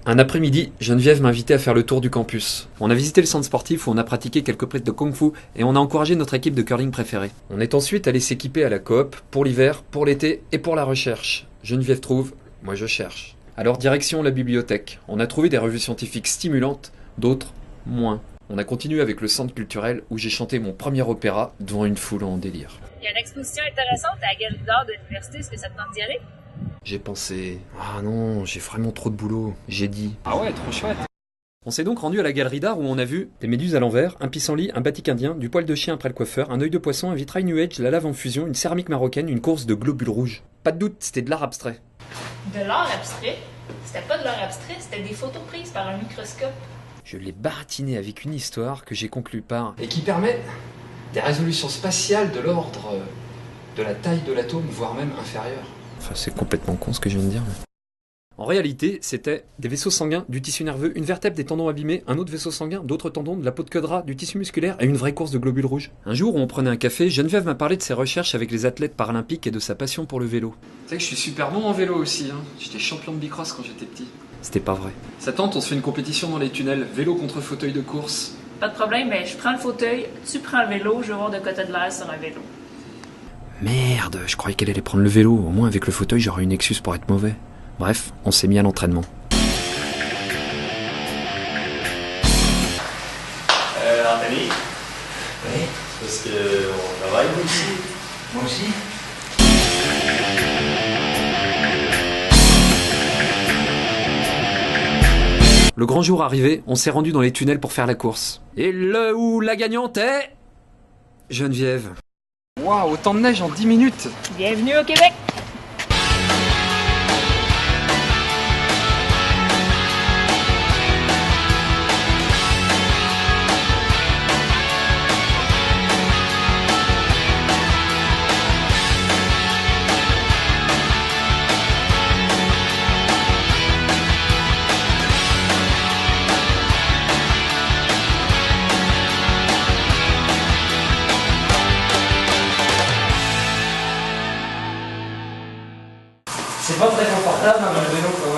Un après-midi, Geneviève m'a invité à faire le tour du campus. On a visité le centre sportif où on a pratiqué quelques prises de kung-fu et on a encouragé notre équipe de curling préférée. On est ensuite allé s'équiper à la coop, pour l'hiver, pour l'été et pour la recherche. Geneviève trouve, moi je cherche. Alors direction la bibliothèque. On a trouvé des revues scientifiques stimulantes, d'autres moins. On a continué avec le centre culturel où j'ai chanté mon premier opéra devant une foule en délire. Il y a une exposition intéressante à la Galerie d'art de l'université, est-ce que ça te tente d'y aller? J'ai pensé, ah non, j'ai vraiment trop de boulot. J'ai dit, ah ouais, trop chouette. On s'est donc rendu à la galerie d'art où on a vu des méduses à l'envers, un pissenlit, un batik indien, du poil de chien après le coiffeur, un œil de poisson, un vitrail New Age, la lave en fusion, une céramique marocaine, une course de globules rouges. Pas de doute, c'était de l'art abstrait. De l'art abstrait? C'était pas de l'art abstrait, c'était des photos prises par un microscope. Je l'ai baratiné avec une histoire que j'ai conclue par... Et qui permet des résolutions spatiales de l'ordre de la taille de l'atome, voire même inférieure. Enfin, c'est complètement con ce que je viens de dire. Mais... En réalité, c'était des vaisseaux sanguins, du tissu nerveux, une vertèbre, des tendons abîmés, un autre vaisseau sanguin, d'autres tendons, de la peau de queue de rat, du tissu musculaire et une vraie course de globules rouges. Un jour où on prenait un café, Geneviève m'a parlé de ses recherches avec les athlètes paralympiques et de sa passion pour le vélo. Tu sais que je suis super bon en vélo aussi, hein. J'étais champion de bicross quand j'étais petit. C'était pas vrai. Ça tente, on se fait une compétition dans les tunnels, vélo contre fauteuil de course. Pas de problème, mais je prends le fauteuil, tu prends le vélo, je vais voir de côté de l'air sur un vélo. Merde, je croyais qu'elle allait prendre le vélo. Au moins avec le fauteuil, j'aurais une excuse pour être mauvais. Bref, on s'est mis à l'entraînement. Anthony? Oui? Parce qu'on travaille, nous aussi. Moi aussi? Le grand jour arrivé, on s'est rendu dans les tunnels pour faire la course. Et le où la gagnante est... Geneviève. Waouh, autant de neige en 10 minutes! Bienvenue au Québec! C'est pas très confortable, hein, le vélo, quand même.